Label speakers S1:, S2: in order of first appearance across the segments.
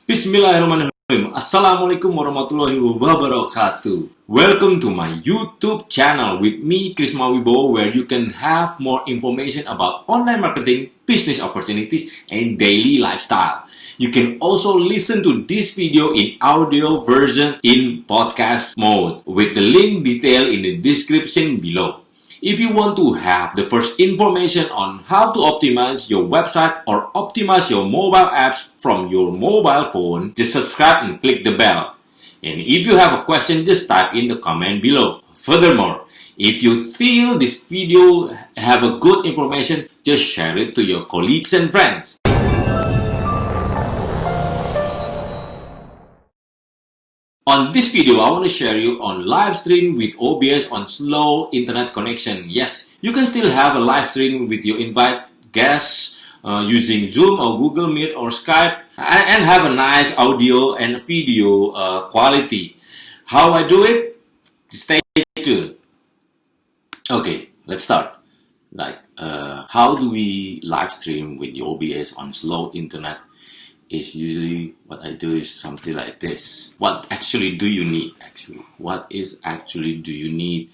S1: Bismillahirrahmanirrahim. Assalamualaikum warahmatullahi wabarakatuh. Welcome to my YouTube channel with me, Chrisma Wibowo, where you can have more information about online marketing, business opportunities, and daily lifestyle. You can also listen to this video in audio version in podcast mode with the link detail in the description below. If you want to have the first information on how to optimize your website or optimize your mobile apps from your mobile phone, just subscribe and click the bell. And if you have a question, just type in the comment below. Furthermore, if you feel this video have a good information, just share it to your colleagues and friends. On this video, I want to share you on live stream with OBS on slow internet connection. Yes, you can still have a live stream with your invite guests using Zoom or Google Meet or Skype and have a nice audio and video quality. How I do it? Stay tuned. Okay, let's start. How do we live stream with the OBS on slow internet? Is usually what I do is something like this. What actually do you need? What do you need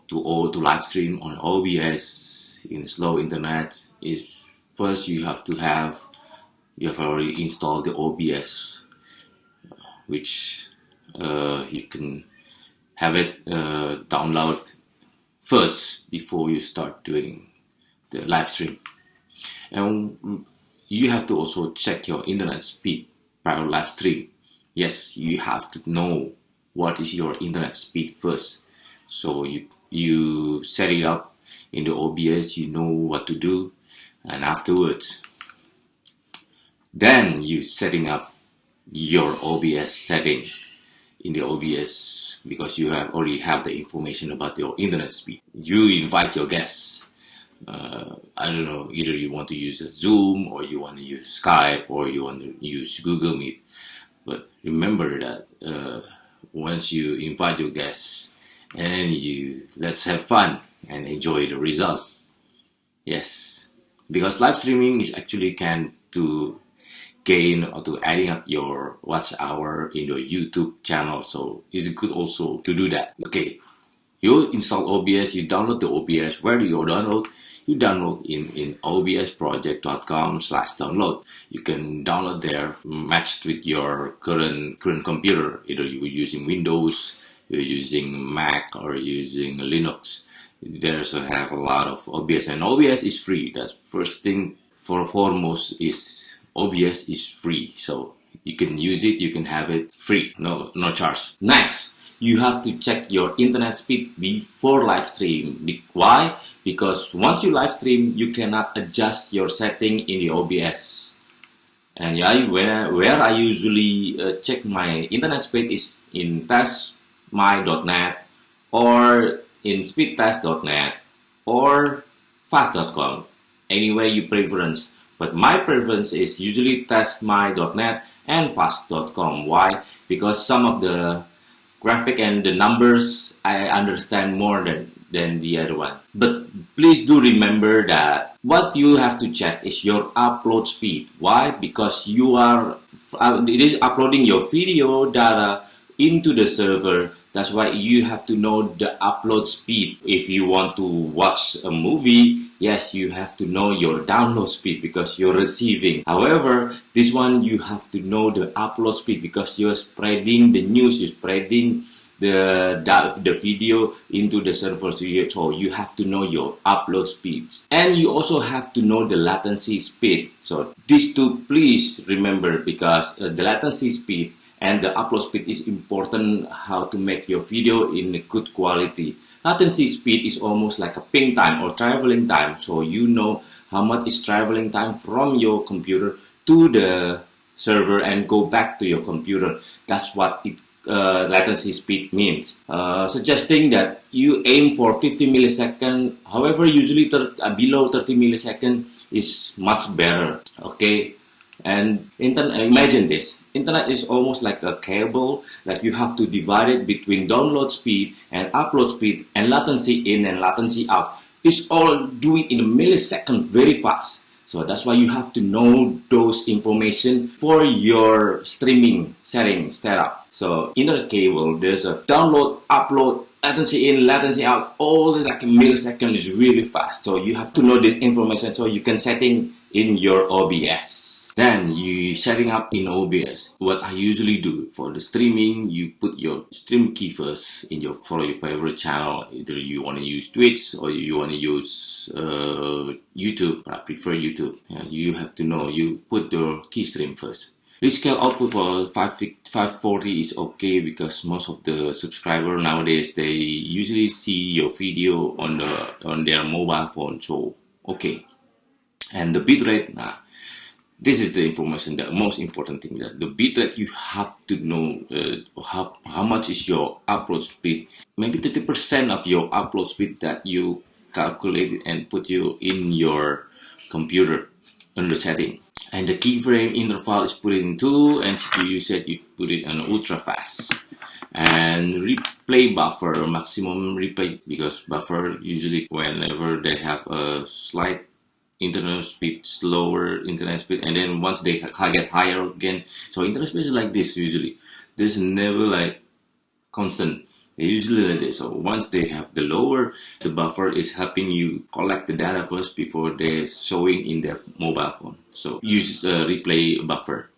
S1: to live stream on OBS in slow internet? Is first you have already installed the OBS, which you can have it download first before you start doing the live stream. And you have to also check your internet speed prior live stream. Yes, you have to know what is your internet speed first. So you set it up in the OBS, you know what to do, and afterwards, then you setting up your OBS setting in the OBS because you already have the information about your internet speed. You invite your guests. I don't know, either you want to use a Zoom or you want to use Skype or you want to use Google Meet. But remember that once you invite your guests and let's have fun and enjoy the result. Yes, because live streaming is actually to gain or to adding up your watch hour in your YouTube channel. So it's good also to do that. Okay, you install OBS, you download the OBS. Where do you download? You download in obsproject.com/download. You can download there matched with your current computer. Either you're using Windows, you're using Mac, or using Linux. They also have a lot of OBS, and OBS is free. That's first thing foremost is OBS is free. So you can use it, you can have it free, no charge. Next, you have to check your internet speed before live stream. Why? Because once you live stream, you cannot adjust your setting in the OBS. And where I usually check my internet speed is in testmy.net or in speedtest.net or fast.com. Anyway, you preference. But my preference is usually testmy.net and fast.com. Why? Because some of the graphic and the numbers I understand more than the other one. But please do remember that what you have to check is your upload speed. Why? Because it is uploading your video data into the server. That's why you have to know the upload speed. If you want to watch a movie, yes, you have to know your download speed because you're receiving. However, this one you have to know the upload speed because you're spreading the news, you're spreading the video into the server. So you have to know your upload speeds. And you also have to know the latency speed. So these two, please remember, because the latency speed and the upload speed is important how to make your video in a good quality. Latency speed is almost like a ping time or traveling time. So you know how much is traveling time from your computer to the server and go back to your computer. That's what latency speed means. Suggesting that you aim for 50 milliseconds. However, usually below 30 milliseconds is much better. Okay. And imagine this. Internet is almost like a cable, like you have to divide it between download speed and upload speed and latency in and latency out. It's all doing in a millisecond very fast. So that's why you have to know those information for your streaming setting setup. So internet cable, there's a download, upload, latency in, latency out, all like a millisecond is really fast. So you have to know this information so you can setting in your OBS. Then you setting up in OBS. What I usually do for the streaming, you put your stream key first in your for your favorite channel. Either you want to use Twitch or you want to use YouTube. I prefer YouTube. You have to know you put your key stream first. Rescale output for 540 is okay because most of the subscribers nowadays they usually see your video on their mobile phone. So okay, and the bitrate. This is the information, the most important thing. That the bitrate you have to know how much is your upload speed. Maybe 30% of your upload speed that you calculated and put you in your computer under setting. And the keyframe interval is put in 2, and CPU usage you put it on ultra fast. And replay buffer, maximum replay, because buffer usually whenever they have a slight internet speed, slower internet speed, and then once they get higher again. So internet speed is like this usually. There's never like constant. They usually like this. So once they have the lower, the buffer is helping you collect the data first before they're showing in their mobile phone. So use replay buffer.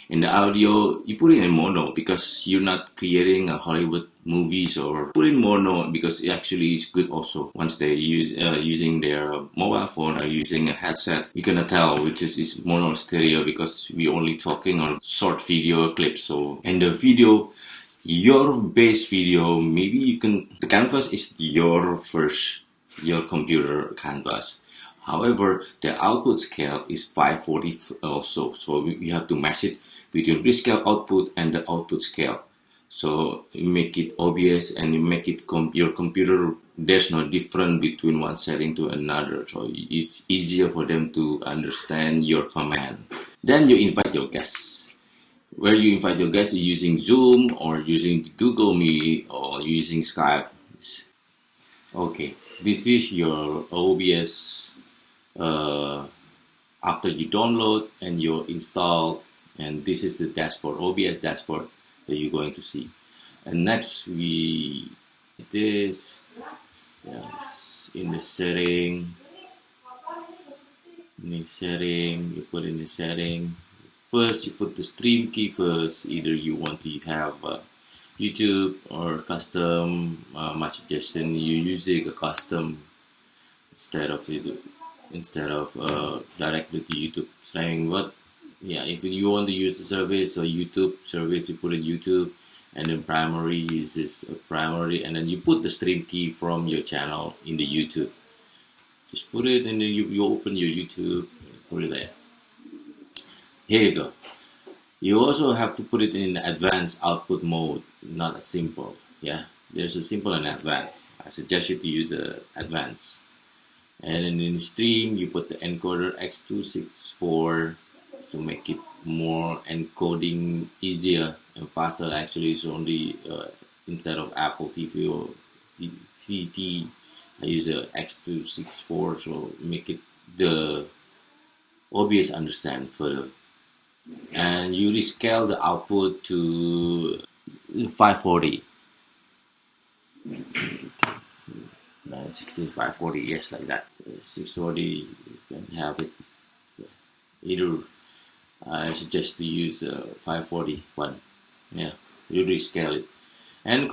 S1: In the audio, you put it in mono because you're not creating a Hollywood movies, or put in mono because it actually is good also. Once they use using their mobile phone or using a headset, you cannot tell which is mono or stereo because we're only talking on short video clips. So in the video, your base video, maybe you can, the canvas is your computer canvas. However, the output scale is 540 also. So we have to match it between rescale output and the output scale. So you make it obvious and you make it your computer, there's no difference between one setting to another. So it's easier for them to understand your command. Then you invite your guests. Where you invite your guests using Zoom or using Google Meet or using Skype. Okay, this is your OBS after you download and you install, and this is the dashboard, OBS dashboard that you're going to see. And next we this, yes, in the setting, you put in the setting. First, you put the stream key first. Either you want to have YouTube or custom. My suggestion, you using a custom instead of directly to YouTube streaming. But yeah, if you want to use the service or YouTube service, you put it YouTube, and then primary uses a primary, and then you put the stream key from your channel in the YouTube. Just put it, and then you open your YouTube, put it there. Here you go. You also have to put it in advanced output mode, not a simple. Yeah, there's a simple and advanced. I suggest you to use advanced. And then in the stream, you put the encoder X264 to make it more encoding easier and faster. Actually, it's only instead of Apple TV or VT, I use a X264, so make it the OBS understand further. And you rescale the output to 540. 540, yes, like that. 640, you can have it. Either I suggest to use 541. Yeah, you rescale it. And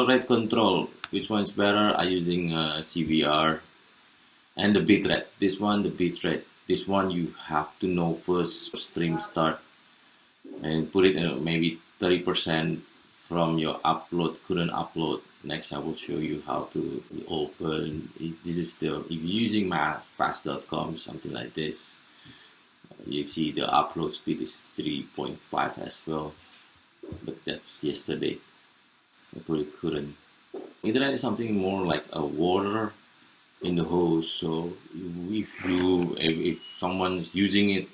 S1: rate control, which one's better? I'm using CVR. And the bitrate. This one, the bitrate. This one you have to know first. Stream start and put it in maybe 30% from your current upload. Next, I will show you how to open. This is if you're using fast.com, something like this. You see the upload speed is 3.5 as well, but that's yesterday. I put it current. Internet is something more like a water in the hose. So if someone's using it,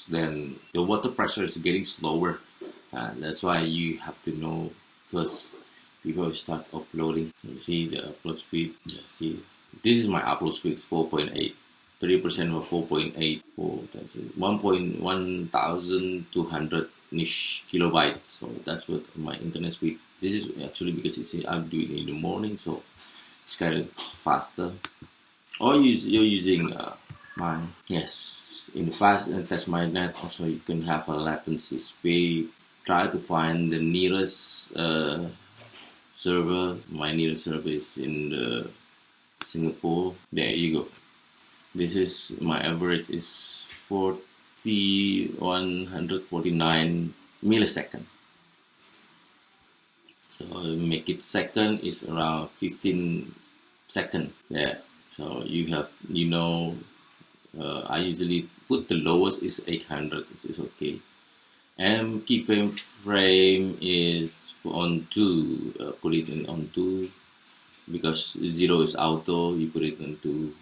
S1: then the water pressure is getting slower. That's why you have to know first before you start uploading. You see the upload speed. See, this is my upload speed, 4.8. 30% of 4.8, 1,1200 niche kilobyte. So that's what my internet speed. This is actually because I'm doing it in the morning, so it's kind of faster. Or you're using in the fast and test my net. Also, you can have a latency speed. Try to find the nearest server. My nearest server is in Singapore. There you go. This is my average is 149 millisecond. So make it second is around 15 second. Yeah. So I usually put the lowest is 800. This is okay. And frame is on 2. Put it on 2 because 0 is auto. You put it on 2.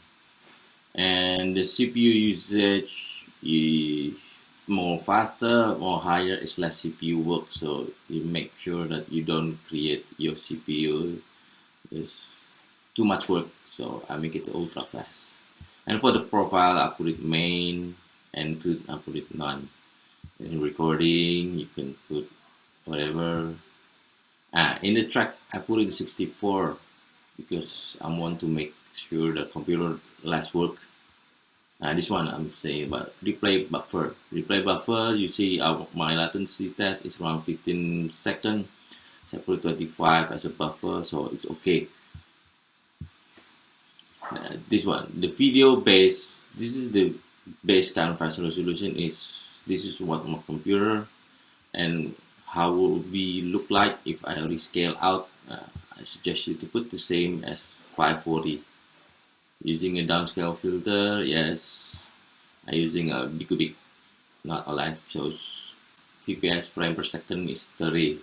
S1: And the CPU usage is more faster, more higher is less CPU work. So you make sure that you don't create your CPU is too much work. So I make it ultra fast. And for the profile, I put it main, and I put it none. In recording, you can put whatever. In the track, I put it 64 because I want to make sure the computer less work. This one I'm saying about replay buffer. Replay buffer, you see my latency test is around 15 seconds. So I put 25 as a buffer, so it's okay. This one, the video base, this is the base kind of faster resolution this is what my computer and how will be look like if I rescale out. I suggest you to put the same as 540. Using a downscale filter, yes. I'm using a bicubic, not a line shows. FPS frame per second is 30.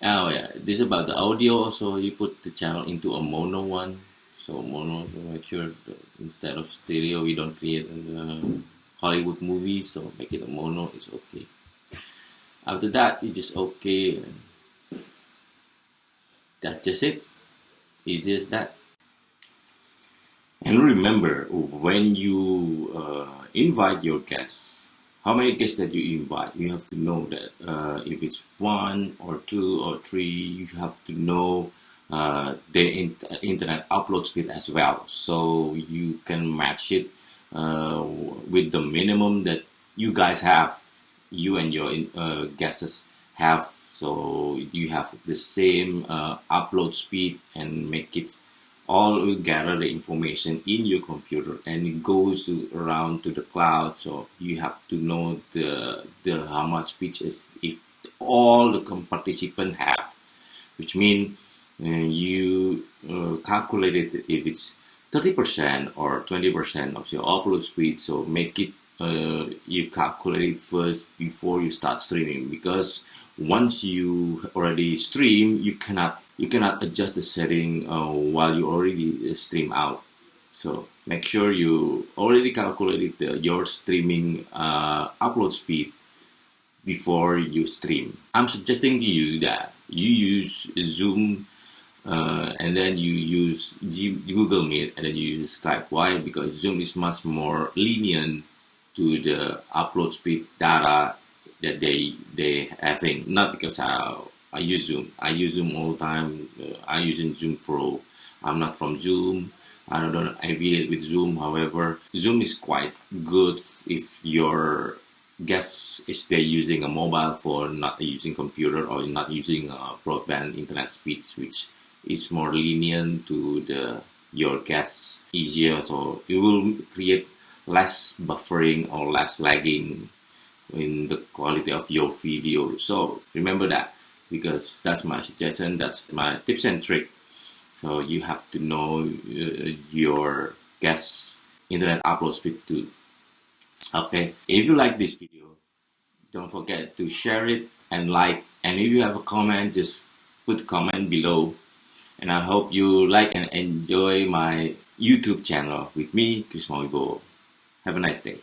S1: Oh yeah, this is about the audio also. You put the channel into a mono one. So mono, to make sure that instead of stereo, we don't create Hollywood movies. So make it a mono, it's okay. After that, you just okay. That's just it. Easy as that. And remember, when you invite your guests, how many guests that you invite, you have to know that if it's 1 or 2 or 3, you have to know the internet upload speed as well. So you can match it with the minimum that you guys have, you and your guests have. So you have the same upload speed and make it all will gather the information in your computer and it goes around to the cloud. So you have to know the how much speed is if all the participants have, which means you calculate it if it's 30% or 20% of your upload speed. So make it you calculate it first before you start streaming, because once you already stream, you cannot adjust the setting while you already stream out. So make sure you already calculated your streaming upload speed before you stream. I'm suggesting to you that you use Zoom and then you use Google Meet and then you use Skype. Why? Because Zoom is much more lenient to the upload speed data that they having. Not because I use Zoom. I use Zoom all the time. I use Zoom Pro. I'm not from Zoom. I don't affiliate with Zoom. However, Zoom is quite good if your guest is they using a mobile phone, not using computer or not using broadband internet speeds, which is more lenient to your guests, easier. So it will create less buffering or less lagging in the quality of your video. So remember that, because that's my suggestion, that's my tips and trick. So you have to know your guest's internet upload speed too. Okay, if you like this video, don't forget to share it and like. And if you have a comment, just put a comment below. And I hope you like and enjoy my YouTube channel with me, Chrisma Wibowo. Have a nice day.